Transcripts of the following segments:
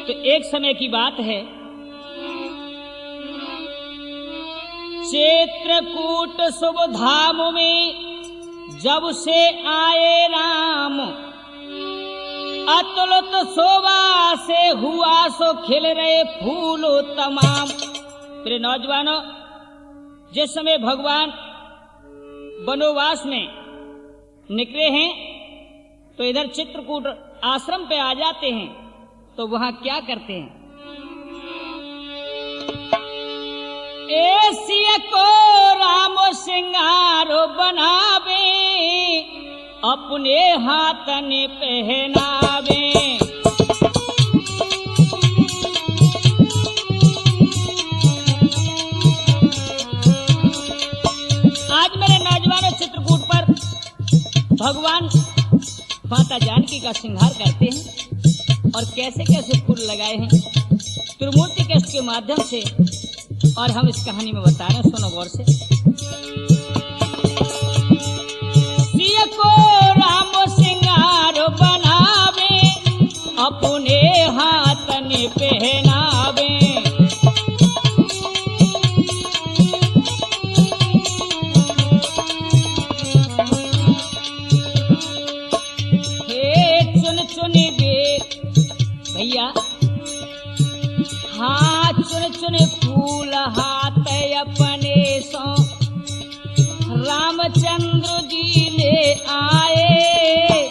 तो एक समय की बात है, चित्रकूट शुभ धाम में जब से आए राम, अतुलित शोभा से हुआ सो खिल रहे फूलो तमाम। मेरे नौजवानों, जिस समय भगवान वनवास में निकले हैं तो इधर चित्रकूट आश्रम पे आ जाते हैं, तो वहां क्या करते हैं? ऐसी को राम सिंगारो बनावे, अपने हाथ ने पहनावे। आज मेरे नौजवानों चित्रकूट पर भगवान माता जानकी का श्रृंगार करते हैं और कैसे कैसे फूल लगाए हैं त्रिमूर्ति कष्ट के माध्यम से, और हम इस कहानी में बता रहे हैं, सुनो गौर से। सिया को राम सिंगार बनावे, अपने हाथ ने पहनावे। हे चुन चुन देख भैया, हाँ चुन चुन फूल हाथ अपने सो रामचंद्र जी ले आए।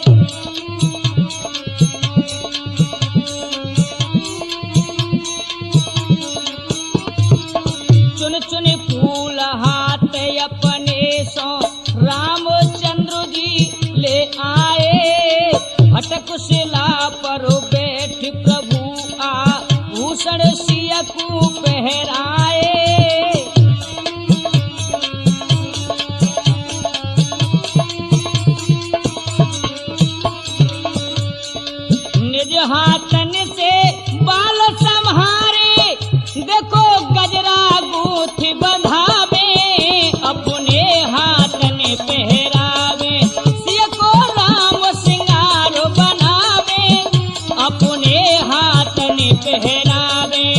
चुन चुन फूल हाथ अपने सो रामचंद्र जी ले आए। भटकुशिला पर बैठ प्रभु आ भूषण सिया को पहराए। निज हाथन से बाल संहारे, देखो गजरा गूंथ बंधावे, अपने हाथन पहरावे। सिया को राम सिंगार बनावे, अपने हाथन पहरावे।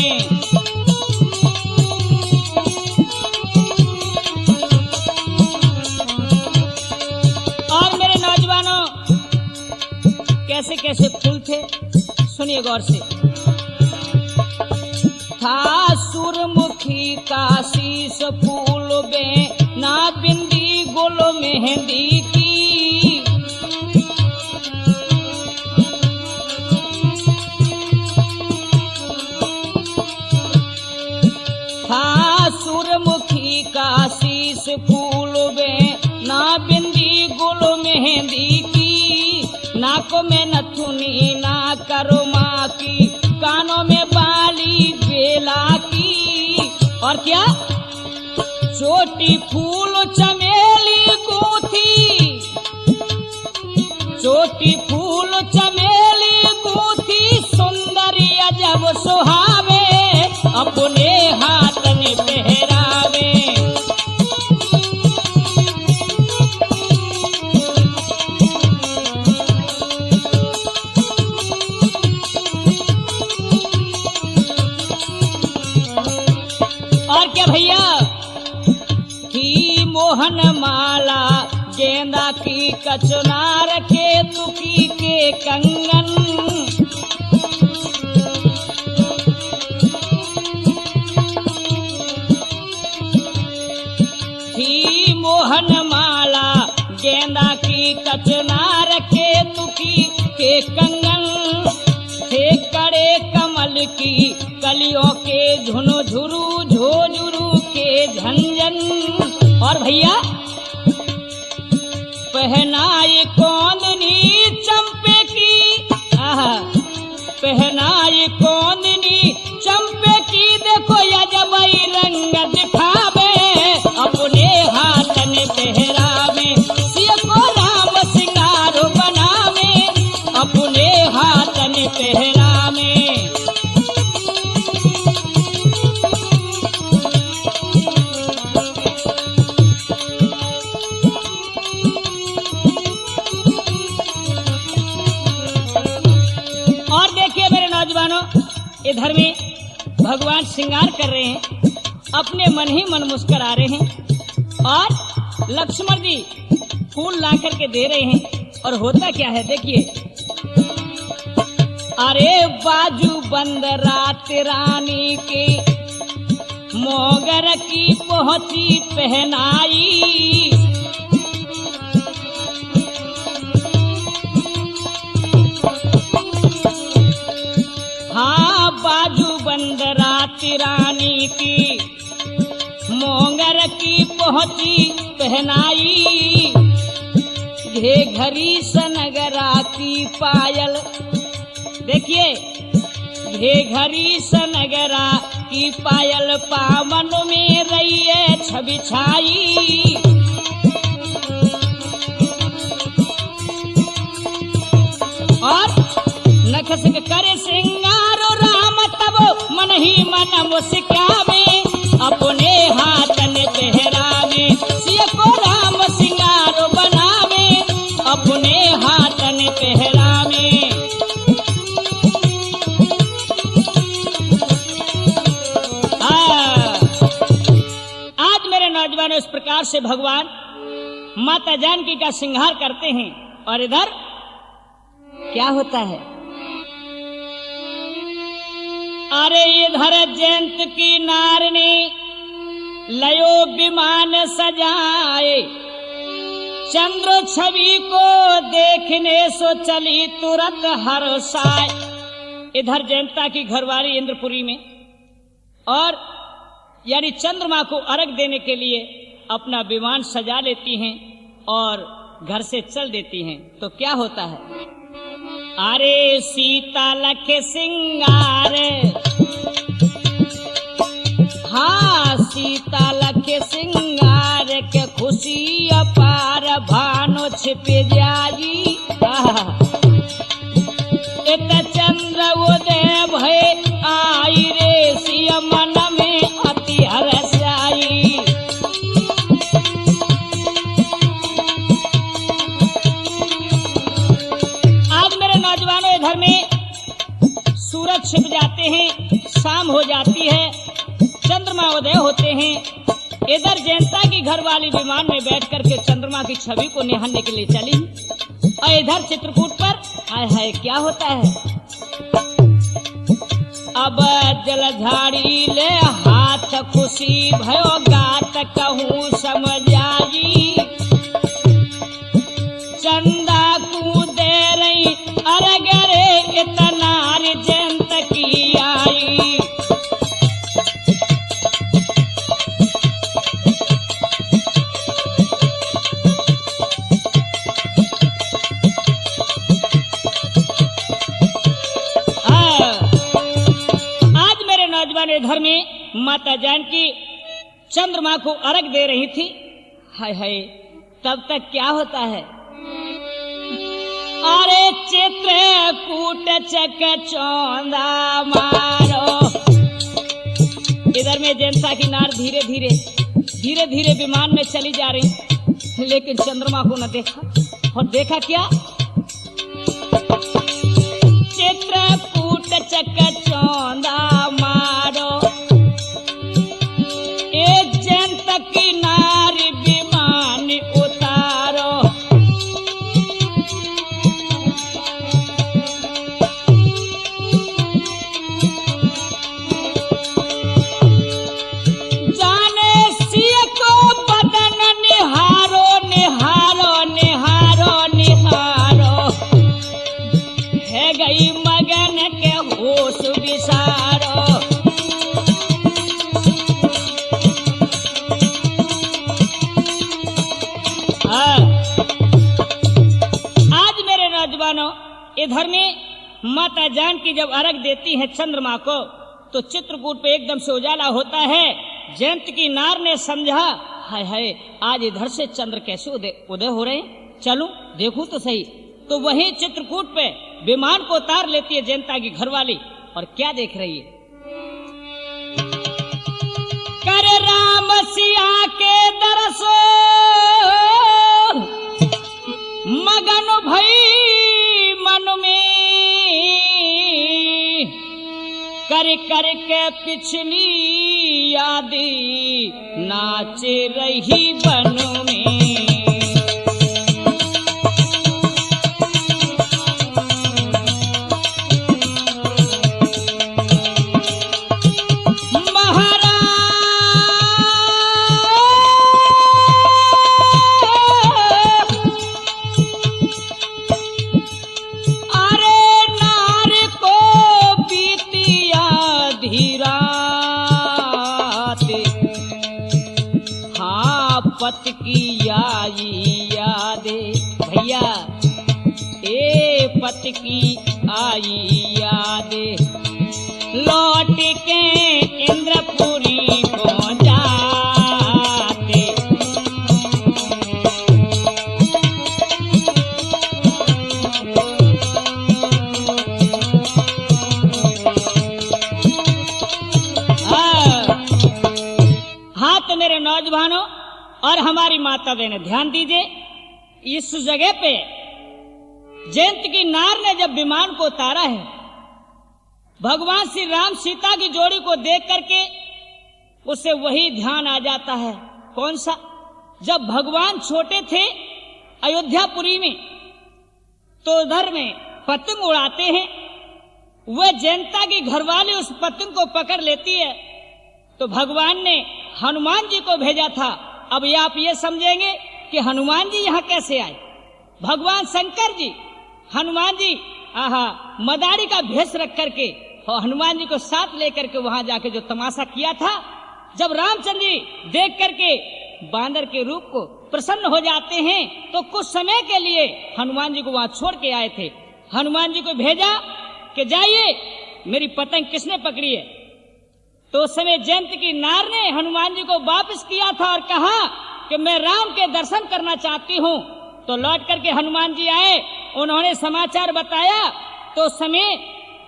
और मेरे नौजवानों, कैसे कैसे फूल थे, सुनिए गौर से। था सूरमुखी का शीश फूल बे ना बिंदी गुल मेहंदी की। था सूरमुखी का शीश फूल बे ना बिंदी गुल मेहंदी की। नाकों में नथुनी ना करमा की, कानों में बाली बेला की। और क्या? चोटी फूल चमेली गूंथी, चोटी फूल चमेली गूंथी, सुंदरी अजब सुहावे, अपने हाथ ने पहरावे। और क्या भैया? की मोहन माला गेंदा की कचनार के तुकी के कंगन। थी मोहन माला गेंदा की कचनार के तुकी के कंगन। थे कड़े कमल की कलियों के झुनझुरु झोझुरु के झंझन। और भैया पहनाई कौंदनी चंपे की, पहनाई कौंदनी चंपे की, देखो यजबई रंग दिखावे, अपने हाथ ने पहरावे। सिया को राम सिंगार बनावे, अपने हाथ ने पहरावे। इधर में भगवान श्रृंगार कर रहे हैं, अपने मन ही मन मुस्कुरा रहे हैं और लक्ष्मण जी फूल ला करके दे रहे हैं। और होता क्या है देखिए, अरे बाजू बंद रात रानी के मोगर की पहुंची पहनाई, हाँ बाजू बंद रात रानी की मोंगर की पहुंची पहनाई, घे घरी सनगरा की पायल, देखिए घे घरी सनगरा की पायल पावन में रही है छवि छाई, और नखस करे श्रृंगारो राम तब मन ही मन मुस्कावे, अपने हाथन पहरावे सिय को राम श्रृंगारो बनावे, अपने हाथन पहरावे। आज मेरे नौजवानों इस प्रकार से भगवान माता जानकी का श्रृंगार करते हैं। और इधर क्या होता है, अरे इधर जयंत की नार ने लयो विमान सजाए, चंद्र छवि को देखने सो चली तुरंत हर्षाए। इधर जयंता की घरवाली इंद्रपुरी में और यानी चंद्रमा को अर्घ देने के लिए अपना विमान सजा लेती हैं और घर से चल देती हैं। तो क्या होता है, अरे सीता लख सिंगार, हाँ सीता लख सिंगार के खुशी अपार भानो छिप जाई, इत चंद्र उदय भय आई रे सिया मन में अति हर्ष आई। आज मेरे नौजवानों इधर में सूरज छिप जाते हैं, शाम हो जाती है, चंद्रमा उदय होते हैं। इधर जयंता की घरवाली विमान में बैठ करके चंद्रमा की छवि को निहारने के लिए चली, और इधर चित्रकूट पर हाय हाय क्या होता है, अब जलझाड़ी ले हाथ खुशी भयो गात कहूँ समझाई, चंदा को दे रही अरगरे इतना जयंत की आई। घर में माता जानकी चंद्रमा को अर्घ दे रही थी, हाय हाय तब तक क्या होता है, अरे चित्रकूट चक चौंदा मारो। इधर में जयंता की नार धीरे धीरे विमान में चली जा रही, लेकिन चंद्रमा को न देखा। और देखा क्या, चित्रकूट चक चौंदा मारो, एक जयंत की नारी विमान उतारो। जाने सिय को बदन निहारो निहारो निहारो निहारो, है गई मगन के होश विसारो। आज मेरे नौजवानों इधर में माता जानकी जब अर्घ देती है चंद्रमा को, तो चित्रकूट पे एकदम से उजाला होता है। जयंत की नार ने समझा, हाय हाय आज इधर से चंद्र कैसे उदय हो रहे हैं, चलूं देखूं तो सही। तो वहीं चित्रकूट पे विमान को उतार लेती है जयंता की घरवाली, और क्या देख रही है, कर राम सिया के दरसो मगन भई मन में, कर कर के पिछली यादी नाच रही बन में। पत की आई यादे भैया, ए पत की आई यादे, लौट के इंद्रपुरी पहुंच जाते। हाँ तो मेरे नौजवानों और हमारी माता बहनें ध्यान दीजिए, इस जगह पे जयंत की नार ने जब विमान को उतारा है, भगवान श्री राम सीता की जोड़ी को देख करके उसे वही ध्यान आ जाता है। कौन सा? जब भगवान छोटे थे अयोध्यापुरी में तो उधर में पतंग उड़ाते हैं, वह जयंता की घरवाली उस पतंग को पकड़ लेती है तो भगवान ने हनुमान जी को भेजा था। अब ये आप ये समझेंगे कि हनुमान जी यहाँ कैसे आए। भगवान शंकर जी हनुमान जी मदारी का भेष रख करके और हनुमान जी को साथ लेकर के वहां जाके जो तमाशा किया था, जब रामचंद्र जी देख करके बांदर के रूप को प्रसन्न हो जाते हैं तो कुछ समय के लिए हनुमान जी को वहां छोड़ के आए थे। हनुमान जी को भेजा कि जाइए मेरी पतंग किसने पकड़ी है। तो उस समय जयंत की नार ने हनुमान जी को वापस किया था और कहा कि मैं राम के दर्शन करना चाहती हूँ। तो लौट करके हनुमान जी आए, उन्होंने समाचार बताया तो उस समय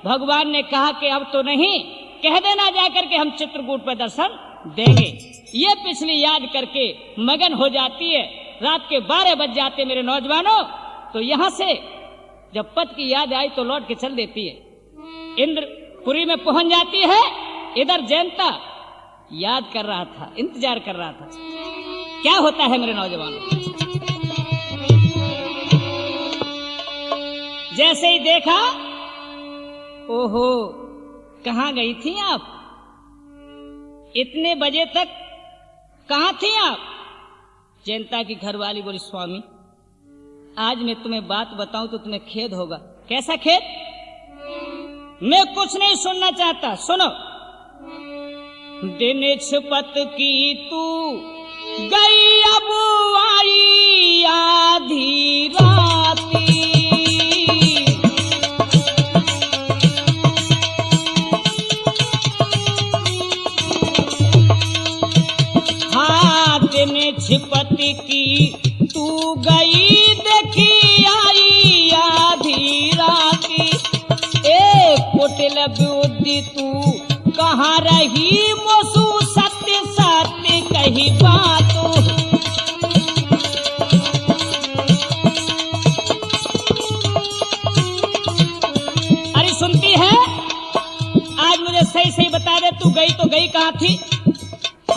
भगवान ने कहा कि अब तो नहीं, कह देना जाकर के हम चित्रकूट पर दर्शन देंगे। ये पिछली याद करके मगन हो जाती है। रात के 12 बज जाते मेरे नौजवानों। तो यहाँ से जब पत की याद आई तो लौट के चल देती है, इंद्रपुरी में पहुंच जाती है। इधर जयंता याद कर रहा था, इंतजार कर रहा था क्या होता है मेरे नौजवानों। जैसे ही देखा, ओहो कहां गई थी आप, इतने बजे तक कहां थी आप। जयंता की घरवाली बोली, स्वामी आज मैं तुम्हें बात बताऊं तो तुम्हें खेद होगा। कैसा खेद? मैं कुछ नहीं सुनना चाहता, सुनो। दिन छपत की तू गई अब आई आधी राती, हाँ दिन छपत की तू गई देखी आई आधी राती, एक कुटिल बुद्धि तू कहाँ रही मोसू सत्य सत्य कही बात। अरे सुनती है, आज मुझे सही सही बता दे, तू गई तो गई कहाँ थी।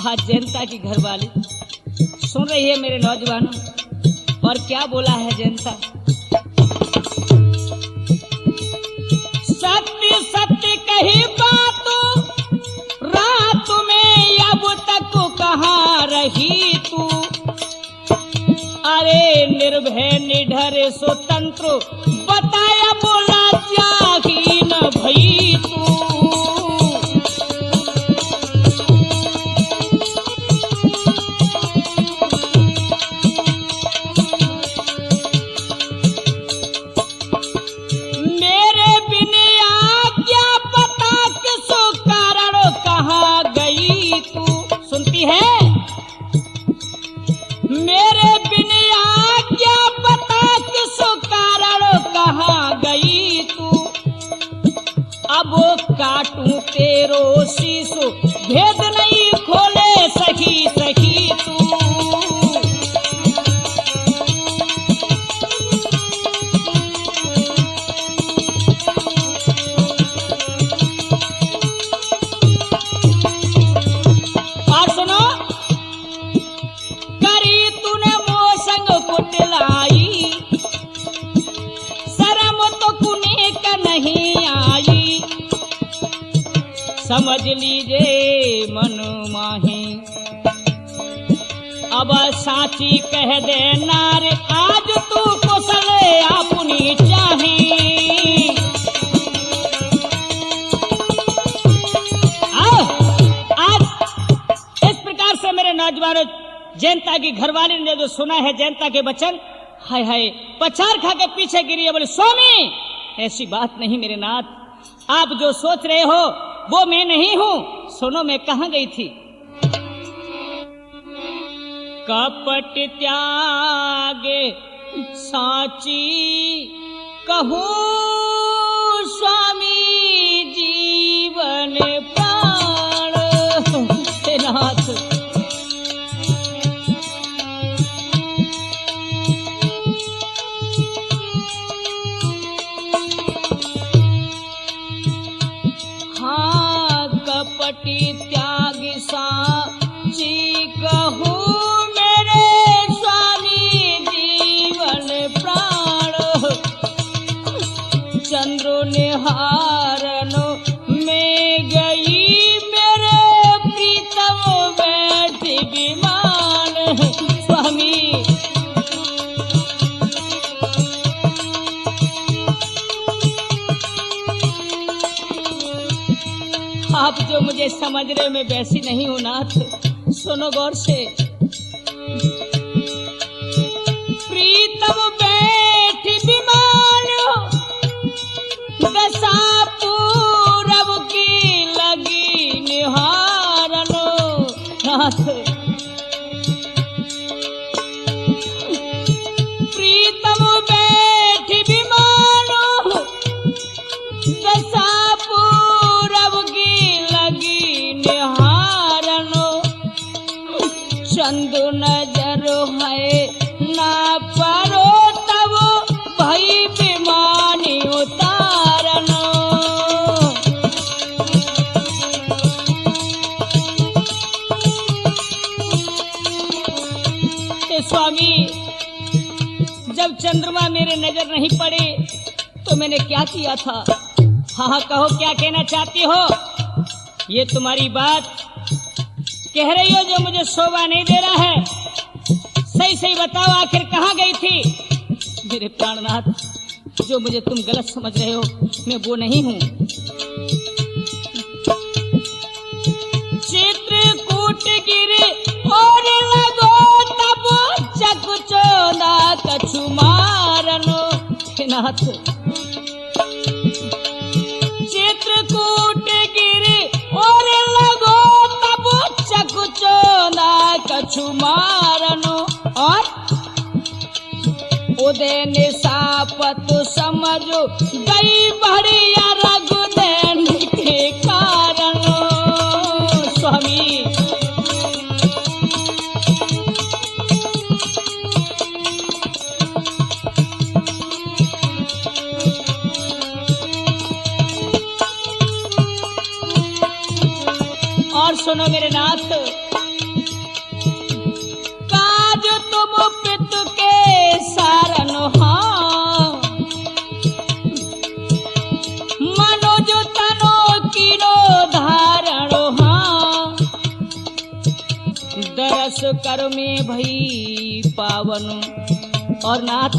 आज जयंता की घरवाली सुन रही है मेरे नौजवानों, और क्या बोला है जयंता। सत्य सत्य कही बात रात में अब तक कहाँ रही तू। अरे निर्भय निडर स्वतंत्र बताया बोला जागी न भई तू। मेरे बिन आज्ञा बता किस कारण कहाँ गई तू। अब काटूं तेरो शीशो भेद नहीं खोले सही सही तू। नहीं आई, समझ लीजिए मन माही। अब साची कह दे नार, आज तू कुशल अपनी चाही। आज इस प्रकार से मेरे नौजवानों, जयंता की घरवाली ने जो सुना है जयंता के वचन, हाय हाय पछाड़ खा के पीछे गिरी है, बोले स्वामी ऐसी बात नहीं मेरे नाथ, आप जो सोच रहे हो वो मैं नहीं हूं। सुनो मैं कहां गई थी। कपट त्याग साची कहूं स्वामी जीवन प्राण। हे नाथ हाँ कपटी त्याग साची कहूं मेरे स्वामी जीवन प्राण। चंद्रो निहारन में गई मेरे प्रीतम बैठी विमान। स्वामी आप जो मुझे समझ रहे मैं वैसी नहीं हूं नाथ। सुनो गौर से। प्रीतम बैठ विमान, दशा पूरब की लगी निहारन। नाथ प्रीतम बैठ विमान, दशा चंदु नजर है ना परो तब भई विमानी उतारन। स्वामी जब चंद्रमा मेरे नजर नहीं पड़े तो मैंने क्या किया था। हाँ कहो क्या कहना चाहती हो। ये तुम्हारी बात कह रही हो जो मुझे शोभा नहीं दे रहा है। सही सही बताओ आखिर कहाँ गई थी। मेरे प्राणनाथ जो मुझे तुम गलत समझ रहे हो मैं वो नहीं हूँ। चित्रकूट गिरे और लगो तब चकचोना कछु मारनो। नाथ चित्रकूट गिरे और लगो चकुचोना कछु मारनो। और उदय निशापत समझो गई बढ़िया रघुदैन के कारण। स्वामी और सुनो मेरे नाथ, काज तुम पितु के सारन हाँ, मनोज तनो कीरो धारण हाँ। दरस कर में भई पावन। और नाथ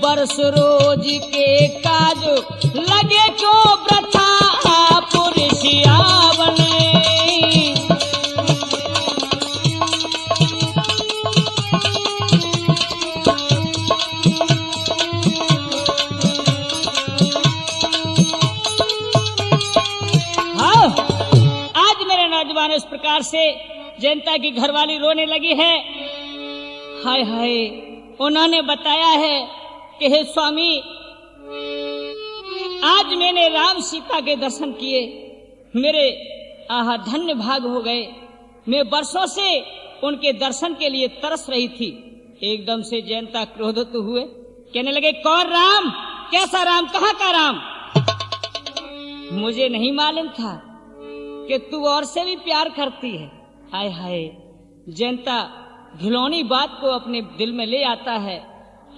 बरस रोज के काज लगे क्यों प्रथा पुरुषियावन। हाँ आज मेरे नौजवान इस प्रकार से जनता की घरवाली रोने लगी है। हाय हाय उन्होंने बताया है कि हे स्वामी आज मैंने राम सीता के दर्शन किए, मेरे आहा धन्य भाग हो गए। मैं वर्षों से उनके दर्शन के लिए तरस रही थी। एकदम से जयंता क्रोधित हुए, कहने लगे कौन राम, कैसा राम, कहाँ का राम। मुझे नहीं मालूम था कि तू और से भी प्यार करती है। हाय हाय जयंता घिनौनी बात को अपने दिल में ले आता है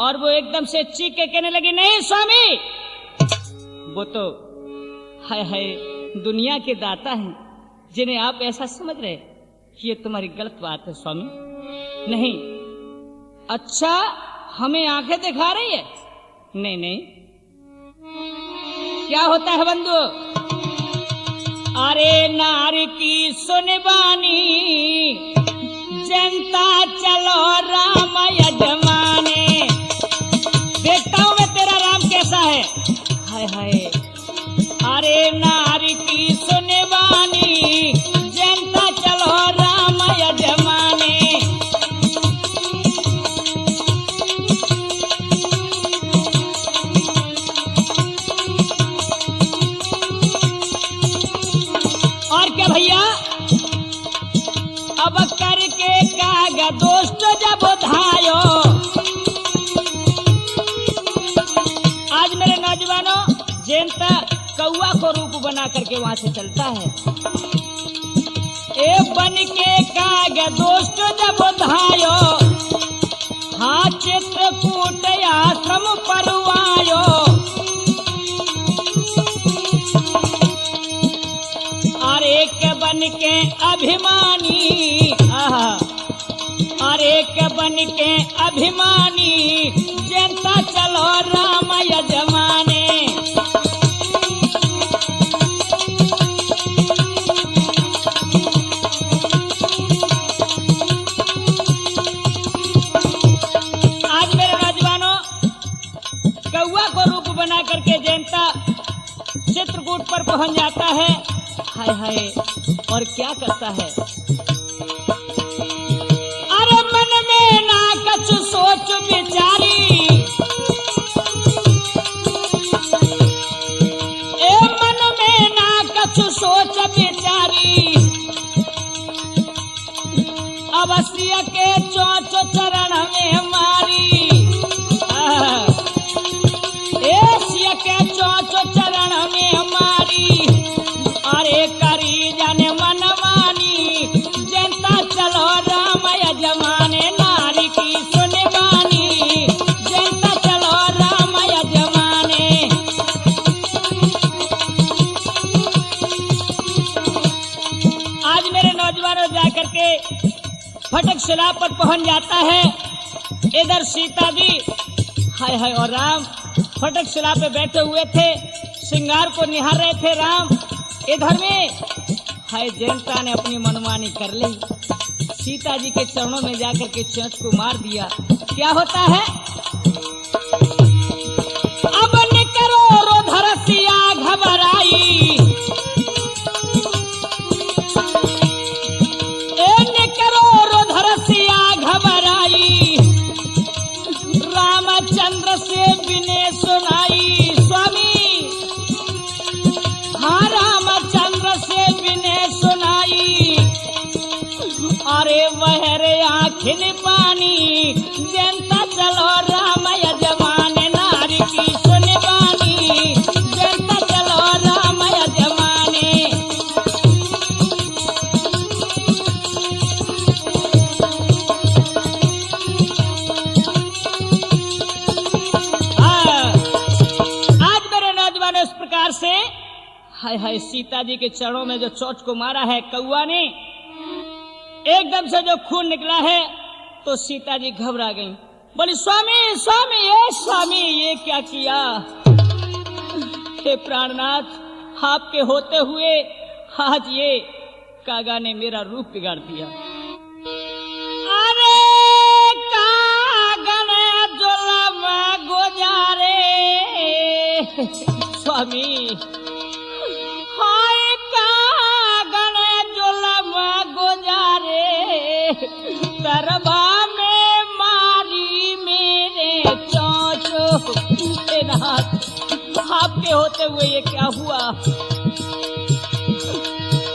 और वो एकदम से चीख के कहने लगी नहीं स्वामी वो तो हाय हाय दुनिया के दाता हैं, जिन्हें आप ऐसा समझ रहे, ये तुम्हारी गलत बात है स्वामी। नहीं, अच्छा हमें आंखें दिखा रही है? नहीं नहीं, क्या होता है बंधु? अरे नारी की सुनबानी, जनता चलो राम यजमाने। देखता हूं मैं तेरा राम कैसा है। हाय हाय, अरे नारी की सुनबानी, जनता चलो राम यजमाने। और क्या भैया, अब करके कागा दोस्त जब धायो। आज मेरे नौजवानों, जनता कौआ को रूप बना करके वहां से चलता है। ए बन के कागा दोस्त जब धायो, हाँ चित्रकूट आश्रम परवायो। अरे के बन के अभिमानी, अरे के बन के अभिमानी, जनता चलो राम यजमाने। आज मेरे नौजवानों, कौआ को रूप बना करके जनता चित्रकूट पर पहुंच जाता है। हाय हाय, और क्या करता है? अरे मन में ना कछ सोच विचारी, ए मन में ना कछ सोच विचारी। अवश्य के चोच चरण में मारी, एशिया के चोच चरण में मारी। अरे करी जाने मनमानी, जनता चलो राम यजमाने। नारी की सुनबानी, जनता चलो राम यजमाने। आज मेरे नौजवानों जाकर के फटक शिला पर पहुंच जाता है। इधर सीता जी हाय हाय और राम फटक शिला पे बैठे हुए थे, श्रृंगार को निहार रहे थे राम। इधर में हाय जनता ने अपनी मनमानी कर ली, सीता जी के चरणों में जाकर के चोंच को मार दिया। क्या होता है? अब निकरो रोधर सिया घबराई, निकरो रोधर सिया घबराई। रामचंद्र से बिने सुनाई, स्वामी हाँ रामचंद्र से बिने सुनाई। अरे बहरे आँखिन पानी, जनता चलो राम यजमाने। नारी की सुनबानी, जनता चलो राम यजमाने। आज मेरे नौजवान इस प्रकार से हाय हाय सीता जी के चरणों में जो चोट को मारा है कौआ ने, एकदम से जो खून निकला है तो सीता जी घबरा गईं। बोली स्वामी स्वामी ये स्वामी ये क्या किया? हे प्राणनाथ, आपके होते हुए आज ये कागा ने मेरा रूप बिगाड़ दिया। अरे कागन जुलम गुजारे स्वामी, हाय कागन जुलम गुजारे। तरबा में मारी मेरे चोंच, आपके होते हुए ये क्या हुआ?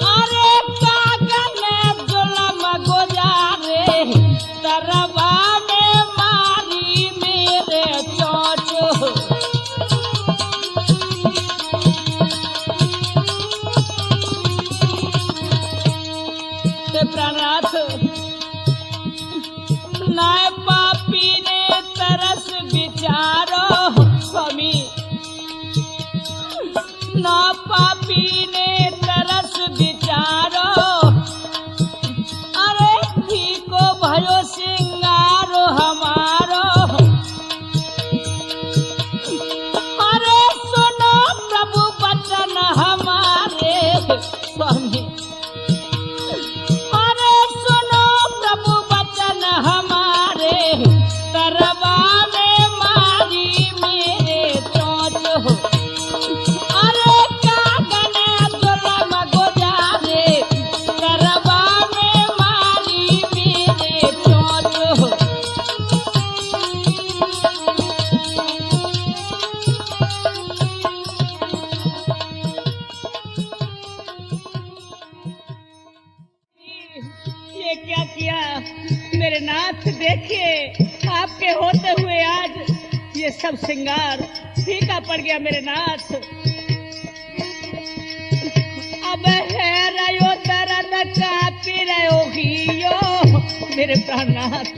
अरे कागन जुलम गुजारे, तरबा में मारी मेरे चोंच। प्राणनाथ, नाय पापी ने तरस विचारो स्वामी, सुना पापी ने तरस विचारो, अरे फीको भयो सिंगारो हमारो। अरे सुनो प्रभु वचन हमारे स्वामी, अरे सुनो प्रभु वचन हमारे, तरवा में मारी मेरे चोट हो। अरे कागने जुलम गुजारे, तरवा में मारी मेरे चोट हो। ये क्या किया मेरे नाथ, देखिए आपके होते हुए आज ये सब श्रृंगार फीका पड़ गया मेरे नाथ। अब है रयो दर्द कापी रहो हियो मेरे प्राणनाथ,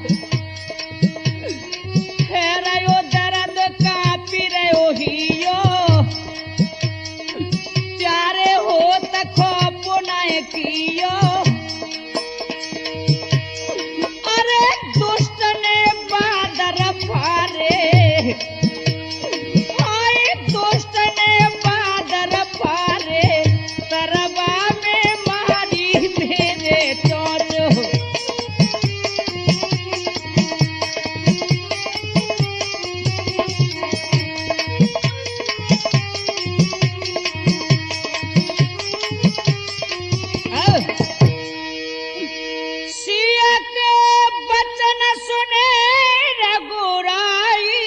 है रयो दर्द कापी रहो हियो, प्यारे हो तखो पुनाए कियो। अरे दुष्ट ने बादर फारे, आई दुष्ट ने बादर फारे, तरवा में मारी मेरे चोट हो। सिया के वचन सुने रघुराई,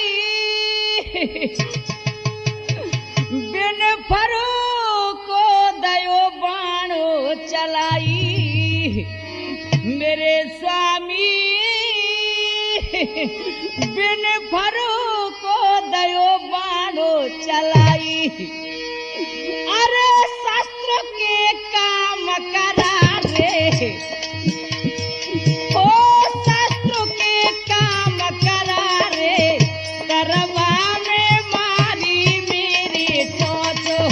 बिन फरो को दयो बाणो चलाई मेरे स्वामी, बिन फरो को दयो बाणो चलाई। अरे शास्त्र के काम करा रे, ओ शास्त्र के काम करा रे, तरवा में मारी मेरी चोट हो।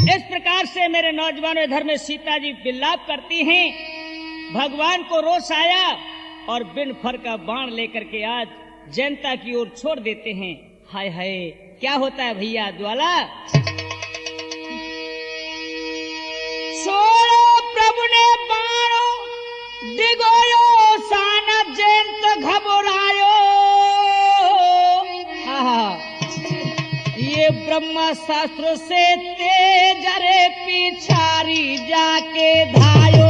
इस प्रकार से मेरे नौजवानों इधर में सीता जी विलाप करती हैं, भगवान को रोष आया और बिन फर का बाण लेकर के आज जनता की ओर छोड़ देते हैं। हाय हाय क्या होता है भैया द्वाला। सोरो प्रभु ने बाणो दिगोयो साना जयंत घबरायो। ये ब्रह्मा शास्त्र से तेज रे पिछारी जाके धायो।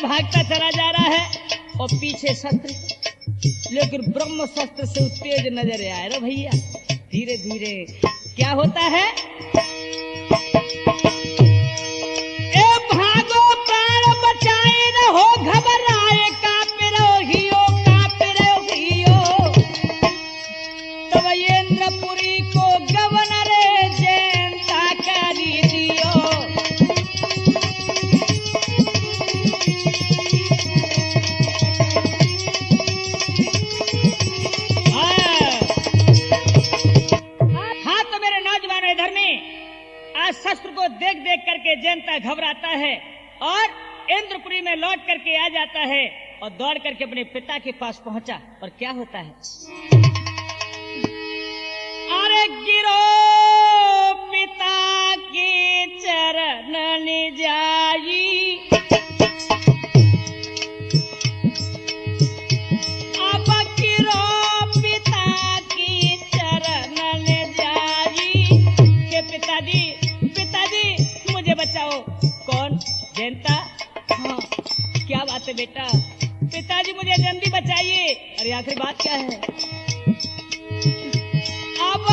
भागता चला जा रहा है और पीछे शस्त्र, लेकिन ब्रह्म शस्त्र से तेज नजर आए रो भैया। धीरे धीरे क्या होता है, ए भागो प्राण बचाए न हो घबराए, कांपे रहो हियो तब इंद्रपुरी को गवर्नर जनता करी दियो। शस्त्र को देख देख करके जनता घबराता है और इंद्रपुरी में लौट करके आ जाता है और दौड़ करके अपने पिता के पास पहुंचा। और क्या होता है, अरे गिरो पिता के चरण निजाई, अब गिरो पिता की चरण निजाई के पिताजी मुझे बचाओ। कौन, जनता? हाँ क्या बात है बेटा, पिताजी मुझे जल्दी बचाइए। अरे आखिरी बात क्या है, अब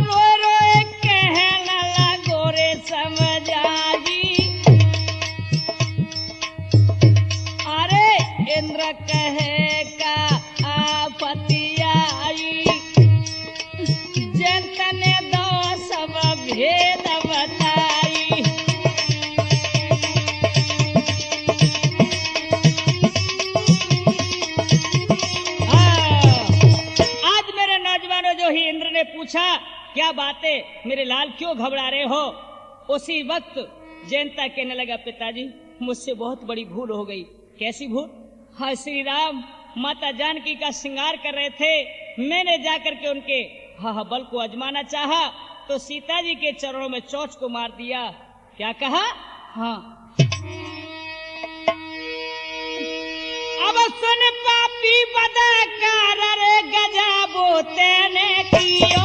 रो रो कहने लगो रे समझ आई, अरे इंद्र कहे का आपत्ति आई, जंतने दो सब भेद बताई। आज मेरे नौजवानों, जो ही इंद्र ने पूछा क्या बातें मेरे लाल क्यों घबरा रहे हो, उसी वक्त जयंता कहने लगा पिताजी मुझसे बहुत बड़ी भूल हो गई। कैसी भूल? हाँ, श्री राम माता जानकी का श्रृंगार कर रहे थे, मैंने जाकर के उनके बल को आजमाना चाहा तो सीता जी के चरणों में चोंच को मार दिया। क्या कहा? हाँ, अब सुन पापी बदकार रे गजबो तेने कियो।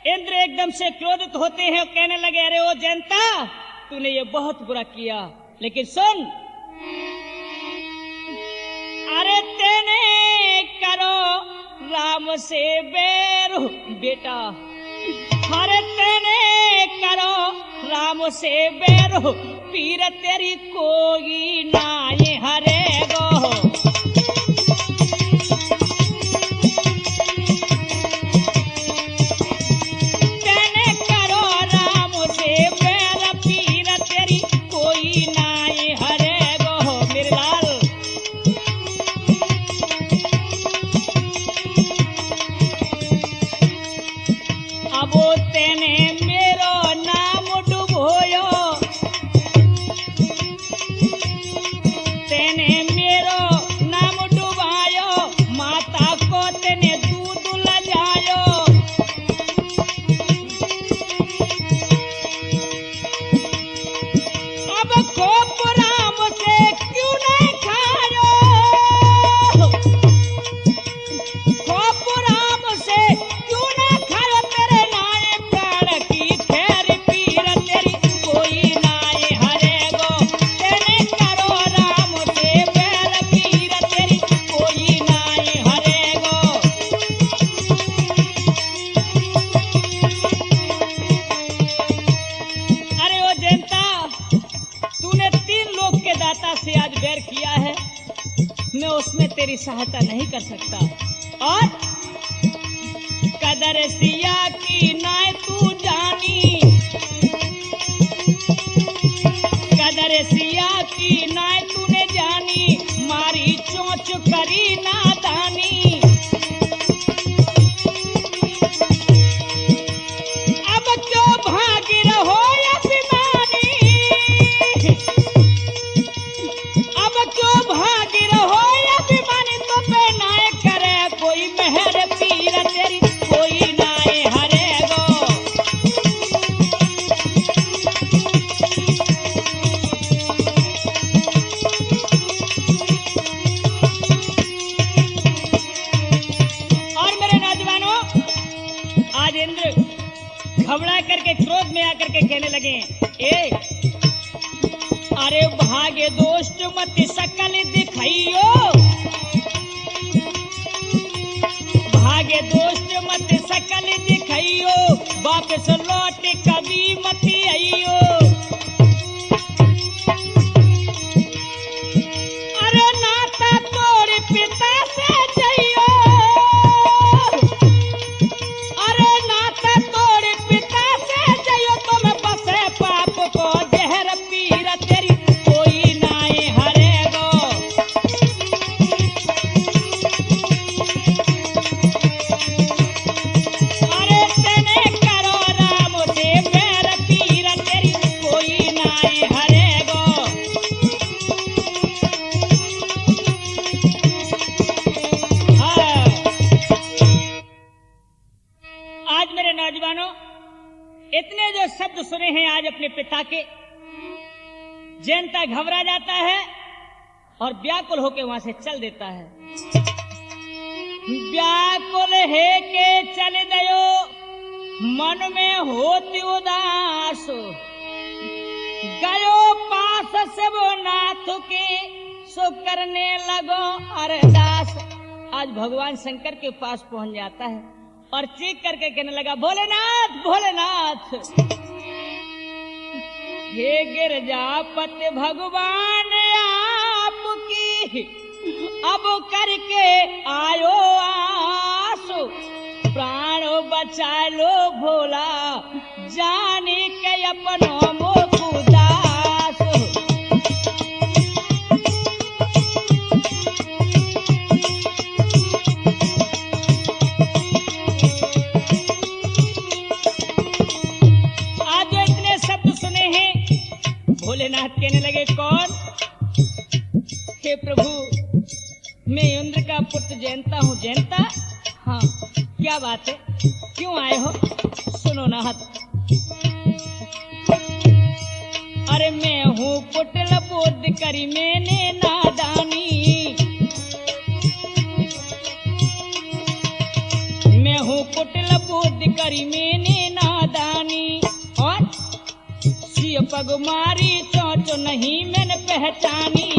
इंद्र एकदम से क्रोधित होते हैं और कहने लगे अरे ओ जयंता तूने ये बहुत बुरा किया, लेकिन सुन, अरे तेने करो राम से बैर बेटा, अरे तेने करो राम से बैर पीर तेरी कोई नाई हरे गो। तेरी सहायता नहीं कर सकता और कदर सिया की नाय तू जानी, कदर सिया की नाय तूने जानी, मारी चोंच करी नादानी। अब क्यों भाग रहो अभिमानी, अब क्यों भाग रहो अभिमानी, तो पे नाय करे कोई मेहर पीर तेरी कोई नाय हरे गो। और मेरे नौजवानों, आज इंद्र घबरा करके क्रोध में आकर के कहने लगे अरे भागे दोस्त मत सकल दिखाइयो, भागे दोस्त मत सकल दिखाइयो, वापस लौट कभी मत आइयो। अरे नाता तोड़ पिता से जाइयो, अरे नाता तोड़ पिता से जाइयो, तुम बसे पाप को जहर पीर तेरी कोई नाय हरे गो। अरे तेने करो राम से बैर पीर मेरे नौजवानों, इतने जो शब्द सुने हैं आज अपने पिता के, जयंता घबरा जाता है और व्याकुल होकर वहां से चल देता है। व्याकुल है के चल दयो, मन में होती उदास, गयो पास से वो नाथ के, सो करने लगो अरदास। आज भगवान शंकर के पास पहुंच जाता है और चीख करके कहने लगा, भोलेनाथ भोलेनाथ, हे गिरजापति भगवान आपकी, अब करके आयो आस, प्राण बचा लो भोला, जाने के अपनों मोह उदास। आज इतने शब्द सुने हैं, भोलेनाथ कहने लगे, कौन? हे प्रभु, मैं इंद्र का पुत्र जयंता हूँ। जयंता? हाँ, क्या बात है, क्यों आए हो? सुनो नाथ। अरे मैं हूँ कुटिल बुद्धि करी मैंने नादानी, मैं हूँ कुटिल बुद्धि करी मैंने नादानी, और सिय पग मारी चोंचो नहीं मैंने पहचानी।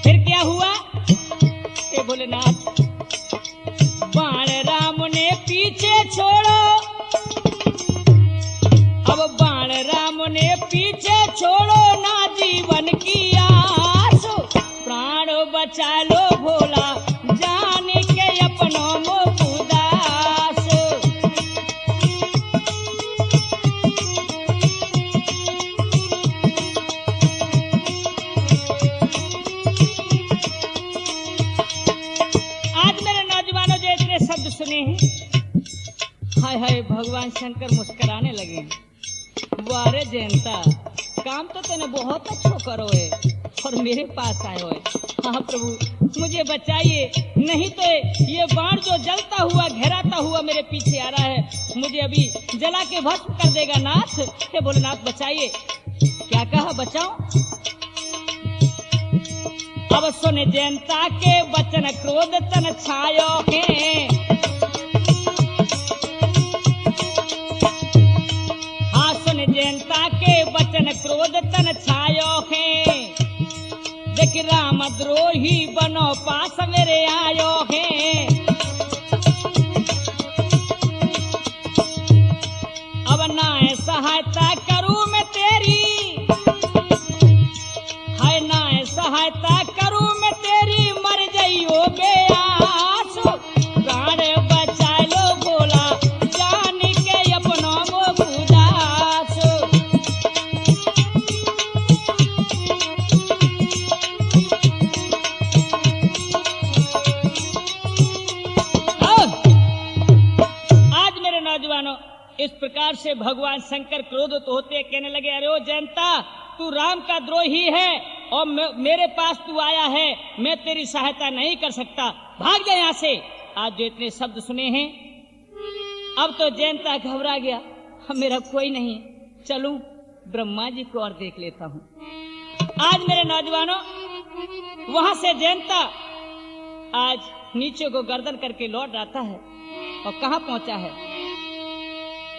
फिर क्या हुआ? हे भोलेनाथ, बाण राम ने पीछे छोड़ो, अब बाण राम ने पीछे छोड़ो ना जीवन की आस, प्राण बचा लो भोला, जाने के अपनों मोह उदास। आज मेरे नौजवानों जो इतने शब्द सुने हैं, हाय हाय भगवान शंकर मुस्कुराने लगे। वारे जयंता, काम तो तूने बहुत अच्छा करो है और मेरे पास आए हो। हाँ प्रभु, मुझे बचाइए, नहीं तो ये बाण जो जलता हुआ घेराता हुआ मेरे पीछे आ रहा है, मुझे अभी जला के भस्म कर देगा नाथ। हे भोलेनाथ बचाइए। क्या कहा, बचाओ? अब सुन जयंता के वचन क्रोध तन छायो है, हाँ सुन जयंता के वचन क्रोध तन छायो है, देख राम द्रोही बनो पास मेरे आयो है। अब ना सहायता करूं मैं तेरी, हाय ना सहायता करूं मैं तेरी, मर जाइयो बेआस, प्राण बचा लो भोला, जान के अपनों मोह उदास। आज मेरे नौजवानों, इस प्रकार से भगवान शंकर क्रोधित होते कहने लगे, अरे ओ जयंता, तू राम का द्रोही है और मेरे पास तू आया है, मैं तेरी सहायता नहीं कर सकता, भाग जा यहाँ से। आज जो इतने शब्द सुने हैं, अब तो जयंता घबरा गया, अब मेरा कोई नहीं, चलूं ब्रह्मा जी को और देख लेता हूं। आज मेरे नौजवानों, वहां से जयंता आज नीचे को गर्दन करके लौट आता है और कहां पहुंचा है?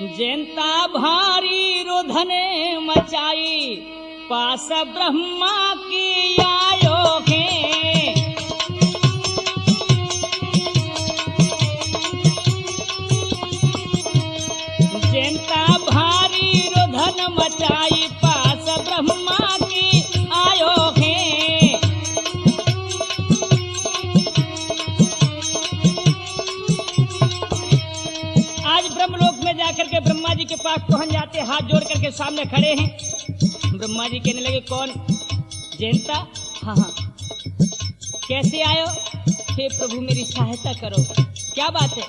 जयंता भारी रुधने मचाई, पास ब्रह्मा की आयो है, जयंता भारी रुधन मचाई, पास ब्रह्मा की आयो है। आज ब्रह्मलोक में जाकर के ब्रह्मा जी के पास पहुंच जाते, हाथ जोड़ करके सामने खड़े हैं। ब्रह्मा जी कहने लगे, कौन? जयंता? हाँ हाँ, कैसे आयो? हे प्रभु मेरी सहायता करो। क्या बात है?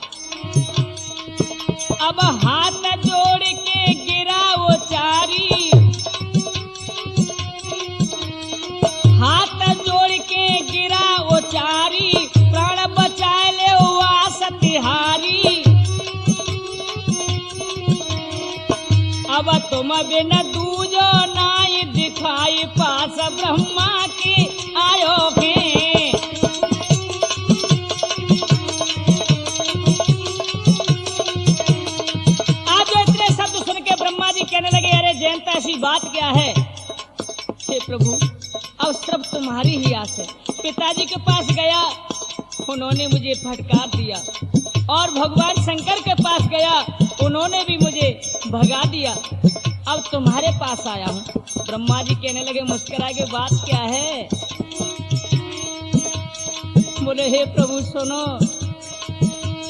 अब हाथ जोड़ के गिरा वो चारी, हाथ जोड़ के गिरा वो चारी, प्राण बचा ले तबे न दूजो नाई दिखाई पास ब्रह्मा की आयो के। आज इतने शब्द सुन के ब्रह्मा जी कहने लगे, अरे जयंता ऐसी बात क्या है? हे प्रभु, अब सब तुम्हारी ही आस है। पिताजी के पास गया, उन्होंने मुझे फटकार दिया, और भगवान शंकर के पास गया, उन्होंने भी मुझे भगा दिया। अब तुम्हारे पास आया हूँ। ब्रह्मा जी कहने लगे मुस्कुरा के, बात क्या है? बोले, हे प्रभु सुनो,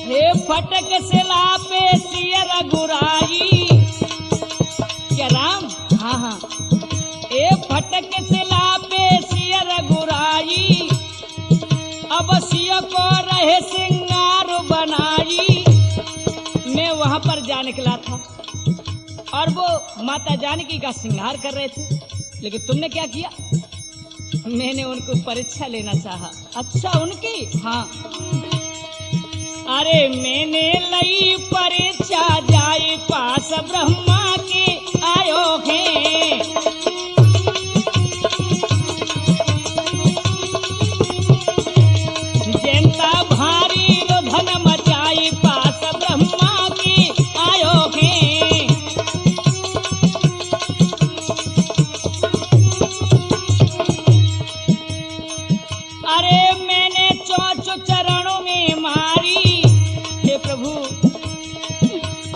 हे फटक से लापे सिय रघुराई। क्या राम? हाँ हाँ। ए फटक से लापे सिय रघुराई, अब सिय को रहे सिंगार बनाई। मैं वहां पर जा निकला था और वो माता जानकी का श्रृंगार कर रहे थे, लेकिन तुमने क्या किया? मैंने उनको परीक्षा लेना चाहा। अच्छा, उनकी? हाँ। अरे मैंने लई परीक्षा जाई पास ब्रह्मा के आयो है। जयंता भारी रोधन मचाई पास ब्रह्मा की आयो है। अरे मैंने चौच चरणों में मारी। हे प्रभु,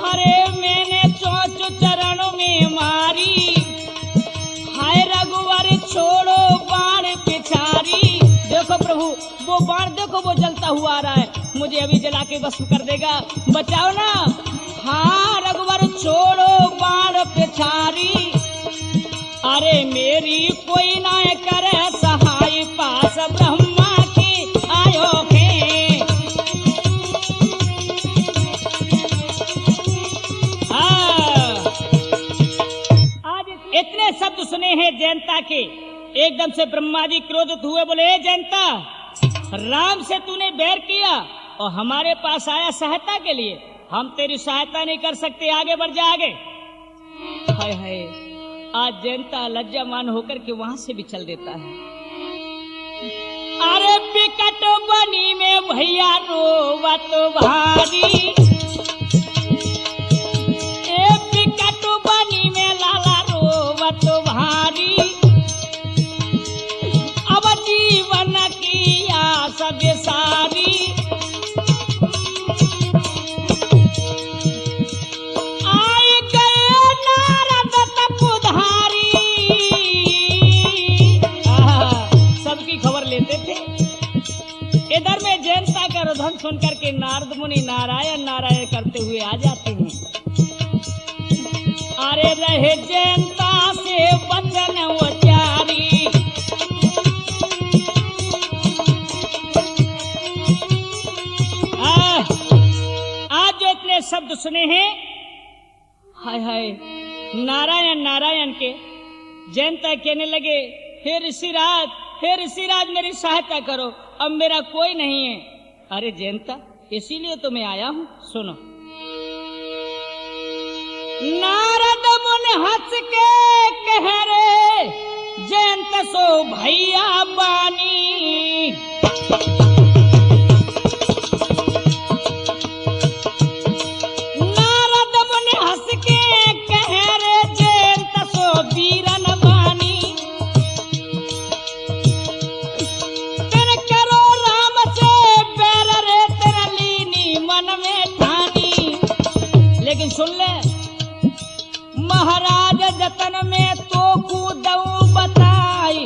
अरे मैंने चौच चरणों में मारी। हाय रघुवर छोड़ो बाण पिछारी। देखो प्रभु, वो बाण देखो, वो जलता हुआ आ रहा है, मुझे अभी जला के भस्म कर देगा, बचाओ ना। हाँ रघुवर छोड़ो बाण पिछारी। अरे मेरी कोई ना करे सहाय पास ब्रह्मा की आयो है। आज इतने शब्द सुने हैं जयंता के, एकदम से ब्रह्मा जी क्रोधित हुए, बोले, जयंता, राम से तूने बैर किया और हमारे पास आया सहायता के लिए। हम तेरी सहायता नहीं कर सकते, आगे बढ़ जा आगे। हाय हाय, आज जयंता लज्जामान होकर के वहां से भी चल देता है। अरे बिकट बनी में भैया रोवत भारी। ए बिकट बनी में लाला रोवत भारी। अब जीवन की आस बेसारी। आए गए नारद तपधारी। सबकी खबर लेते थे। इधर में जयंता का रुदन सुन करके नारद मुनि नारायण नारायण करते हुए आ जाते हैं। अरे रहे जयंता से वचन उचारी। आज जो इतने शब्द सुने हैं, हाय हाय, नारायण नारायण के, जयंता कहने लगे, हे ऋषिराज, हे ऋषिराज, मेरी सहायता करो, अब मेरा कोई नहीं है। अरे जयंता, इसीलिए तो मैं आया हूं, सुनो। नारद मुनि हंस के कह रे, जयंत सो भैया बानी। नारद मुनि हंस के कह रे, जयंत सो वीरन बानी। तेरे करो राम से बैर रे, तेरा लीनी मन में ठानी। लेकिन सुन ले, महाराज जतन में तो कूदऊ बताई।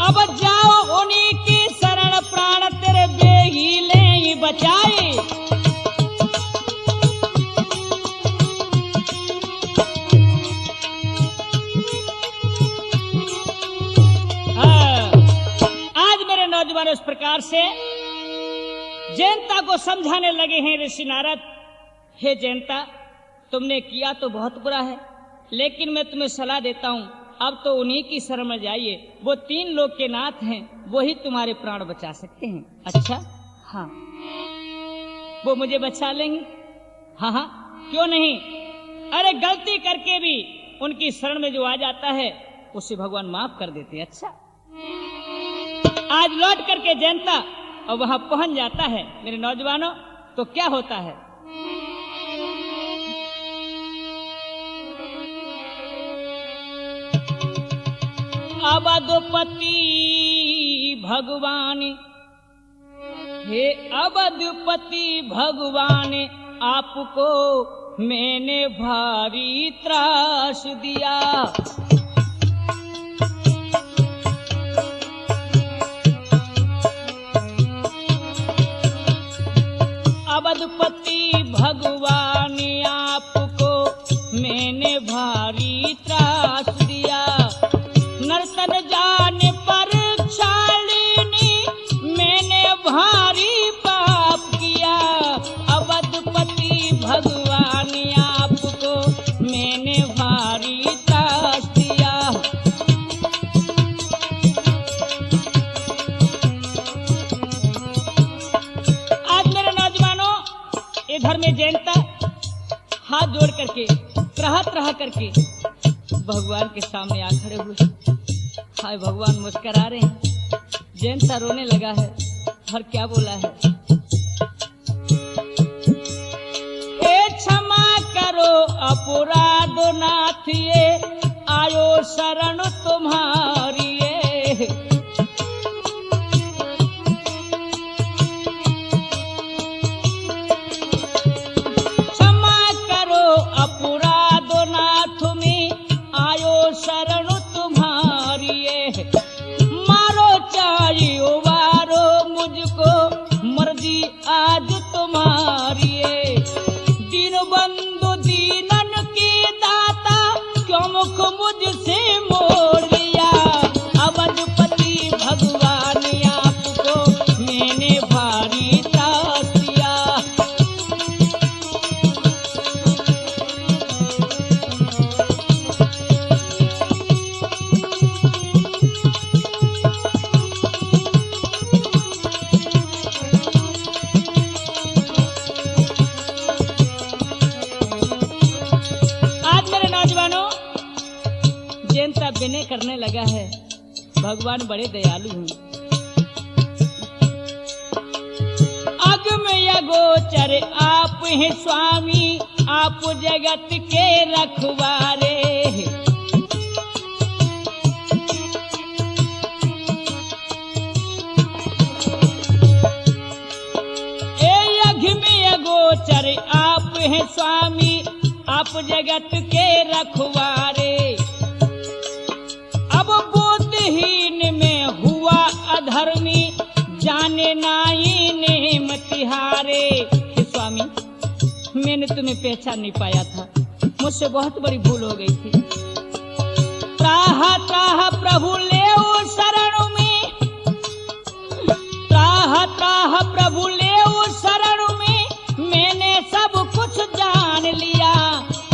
अब जाओ उन्हीं की शरण, प्राण तेरे बेही ले बचाई। आज मेरे नौजवान इस प्रकार से जयंता को समझाने लगे हैं ऋषि नारद। हे जयंता, तुमने किया तो बहुत बुरा है, लेकिन मैं तुम्हें सलाह देता हूँ, अब तो उन्हीं की शरण में जाइए। वो 3 लोक के नाथ हैं, वो ही तुम्हारे प्राण बचा सकते हैं। अच्छा, हाँ, वो मुझे बचा लेंगे? हाँ हाँ, क्यों नहीं। अरे गलती करके भी उनकी शरण में जो आ जाता है उसे भगवान माफ कर देते हैं। अच्छा, आज लौट करके जयंता और वहां पहुंच जाता है मेरे नौजवानों, तो क्या होता है? अवधपति भगवान, हे अवधपति भगवान, आपको मैंने भारी त्रास दिया। अवधपति भगवान, आपको मैंने भारी त्रास दिया। नर्तन जाने पर शालिनी, मैंने भारी पाप किया। अवधपति भगवान, आपको मैंने भारी त्रास दिया। आज मेरे नौजवानों, इधर में जयंता हाथ जोड़ करके त्राह करके भगवान के सामने आ खड़े हुए। हाय भगवान मुस्कुरा रहे हैं। जयंता रोने लगा है और क्या बोला है? हे क्षमा करो अपराध नाथ, ये आयो शरण तुम्हारी। क्षमा करो अपराध नाथ, में आयो शरण तुम्हारी। मारो चाहे वारो मुझको, मर्जी आज तुम्हारी। दीन बंधु दीनन की दाता, क्यों मुख मुझसे मोड़ लिया। अवधपति भगवान, आपको मैंने भारी त्रास दिया। जयंता विनय करने लगा है, भगवान बड़े दयालु हैं। अगमय गोचर आप हैं स्वामी, आप जगत के रखवारे। अगमय गोचर आप हैं स्वामी, आप जगत के रखवारे। अब बुद्धहीन में हुआ अधर्मी, जाने नाई नेम तिहारे। स्वामी, मैंने तुम्हें पहचान नहीं पाया था, मुझसे बहुत बड़ी भूल हो गई थी। त्राह त्राह प्रभु ले शरण में, त्राह त्राह प्रभु ले शरण में, मैंने सब कुछ जान लिया।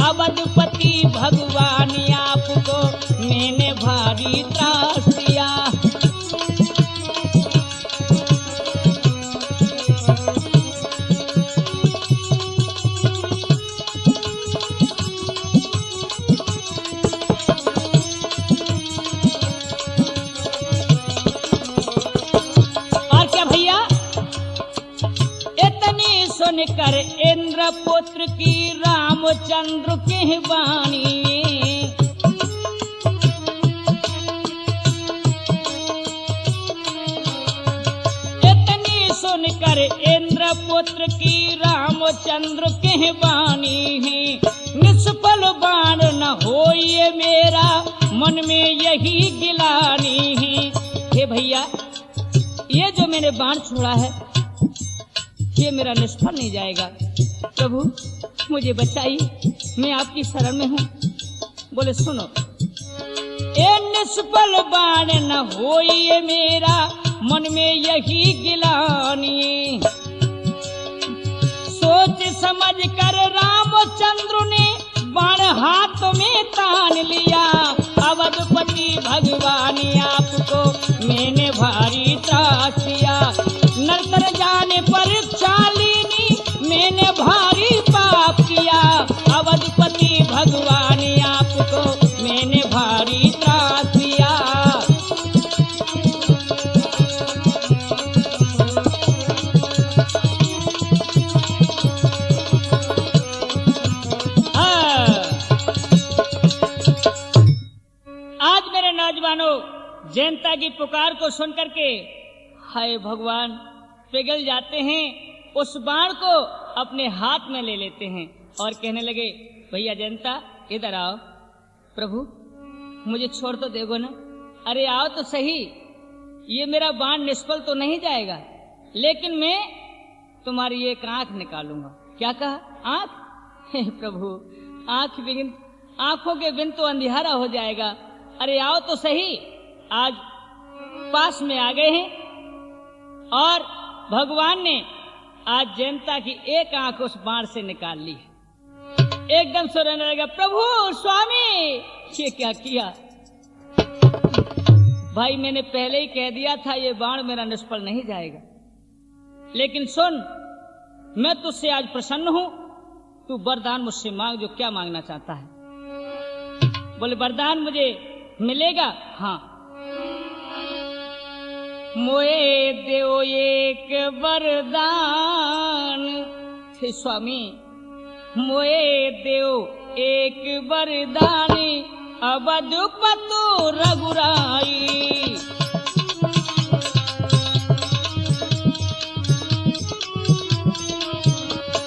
अवधपति भगवान, आपको मैंने भारी त्रास दिया। और क्या भैया, इतनी सुनकर इंद्र पुत्र की रामचंद्र की वाणी। सुनकर इंद्र पुत्र की रामचंद्र के वाणी है। निष्फल बाण न होइए मेरा, मन में यही गिलानी है। हे भैया, ये जो मैंने बाण छोड़ा है, ये मेरा निष्फल नहीं जाएगा। प्रभु मुझे बचाइए, मैं आपकी शरण में हूँ। बोले सुनो, ए निष्फल बाण न होइए मेरा, मन में यही गिलानी। सोच समझ कर रामचंद्र ने बाण हाथ में तान लिया। अवधपति भगवान, आपको मैंने भारी त्रास दिया। नर्तन जाने पर शालिनी, मैंने भारी पाप किया। अवधपति भगवान आपको मैंने भारी त्रास दिया। आज मेरे नौजवानों जनता की पुकार को सुनकर के हाय भगवान पिघल जाते हैं, उस बाण को अपने हाथ में ले लेते हैं और कहने लगे भैया जनता इधर आओ, प्रभु मुझे छोड़ तो देगो ना, अरे आओ तो सही, ये मेरा बाण निष्फल तो नहीं जाएगा, लेकिन मैं तुम्हारी एक आंख निकालूंगा। क्या कहा? आंख? हे प्रभु आंखों के बिन तो अंधियारा हो जाएगा, अरे आओ तो सही। आज पास में आ गए हैं और भगवान ने आज जनता की एक आंख उस बाण से निकाल ली। एकदम से रोने लगा, प्रभु स्वामी ये क्या किया? भाई मैंने पहले ही कह दिया था ये बाण मेरा निष्फल नहीं जाएगा, लेकिन सुन मैं तुझसे आज प्रसन्न हूं, तू वरदान मुझसे मांग, जो क्या मांगना चाहता है। बोले वरदान मुझे मिलेगा? हाँ। मोए देओ एक वरदान, हे स्वामी मोए देओ एक वरदान, अवधूपति रघुराई।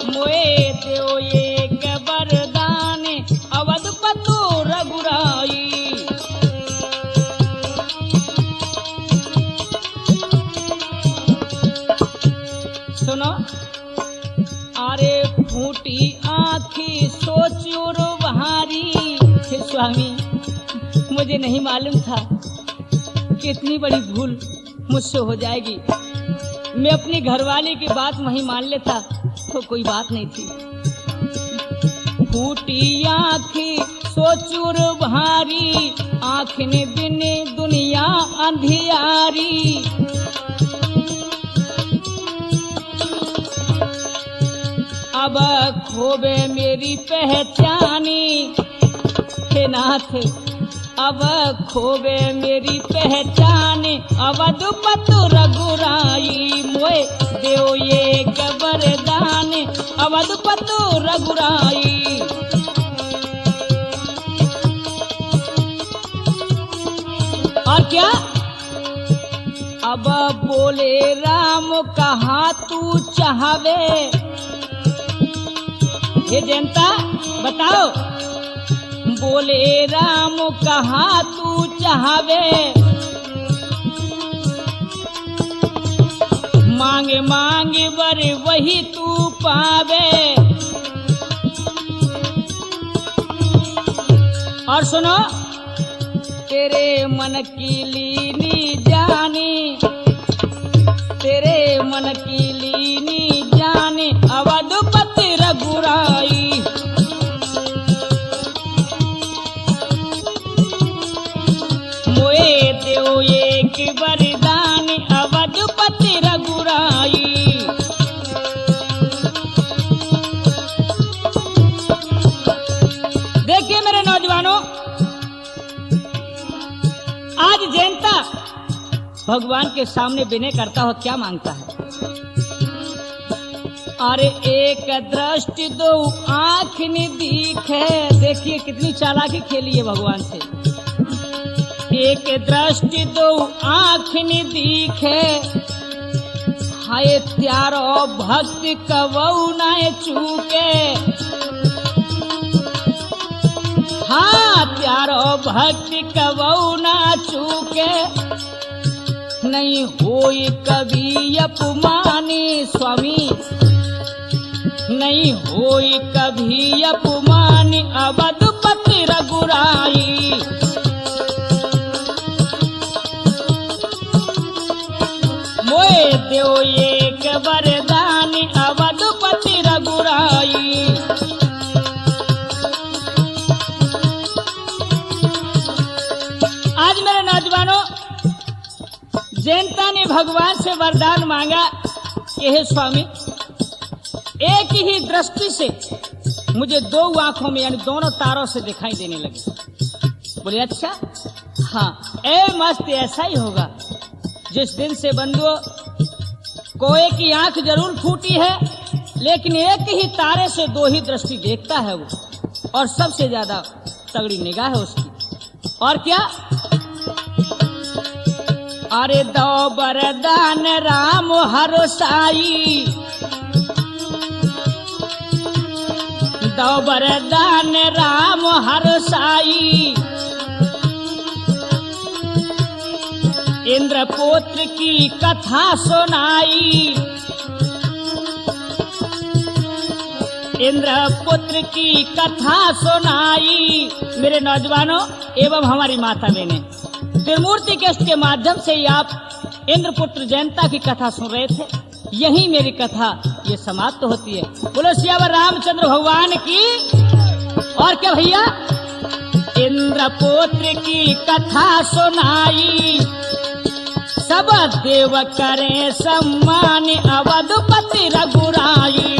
मोए देओ एक वरदान, अवधूपति रघुराई। सुनो, अरे फूटी आंखी सोचो रो बहारी, स्वामी मुझे नहीं मालूम था कितनी बड़ी भूल मुझसे हो जाएगी, मैं अपनी घरवाली की बात वहीं मान लेता तो कोई बात नहीं थी। फूटी आंखी सोचो रो बहारी, आंख ने बिन दुनिया अंधियारी। अब खोबे मेरी पहचानी, हे नाथ अब खोबे मेरी पहचान, अवधूपति रघुराई। मोए देओ एक वरदान, अवधूपति रघुराई। और क्या? अब बोले राम कहा तू चाहवे, ये जनता बताओ, बोले राम कहा तू चाहवे, मांगे मांगे वर वही तू पावे। और सुनो, तेरे मन की लीनी जानी, तेरे मन की लीनी जाने, अवधूपति रघुराई। मोए देओ एक वरदान, अवधूपति रघुराई। देखिए मेरे नौजवानों, आज जनता भगवान के सामने विनय करता हो क्या मांगता है? अरे एक दृष्टि दो आंख ने दिखे, देखिए कितनी चालाकी खेली है भगवान से। एक दृष्टि दो आंख ने दिखे, हाय त्यारो भक्त कवौ न चूके। हाँ त्यारो भक्त कवौ न चूके, नहीं होई कभी अपमानी। स्वामी नहीं होई कभी अपमानी, अवधूपति रघुराई। मोए देओ एक वरदान, अवधूपति रघुराई। आज मेरे नौजवानों, जनता ने भगवान से वरदान मांगा कि हे स्वामी एक ही दृष्टि से मुझे दो आंखों में यानी दोनों तारों से दिखाई देने लगे। बोले अच्छा हाँ ए मस्त ऐसा ही होगा। जिस दिन से बंधुओं कोए की आंख जरूर फूटी है, लेकिन एक ही तारे से दो ही दृष्टि देखता है वो, और सबसे ज्यादा तगड़ी निगाह है उसकी। और क्या, अरे दो बरदान राम हर साई, दो बरदान राम हर साई, इंद्रपुत्र की कथा सुनाई, इंद्रपुत्र की कथा सुनाई। मेरे नौजवानों एवं हमारी माता बहनें, त्रिमूर्ति केस्ट के माध्यम से ही आप इंद्रपुत्र जयंता की कथा सुन रहे थे। यही मेरी कथा ये समाप्त होती है। बोलो सियावर रामचंद्र भगवान की। और क्या भैया, इंद्रपुत्र की कथा सुनाई, सब देव करें सम्मान, अवधपति रघुराई।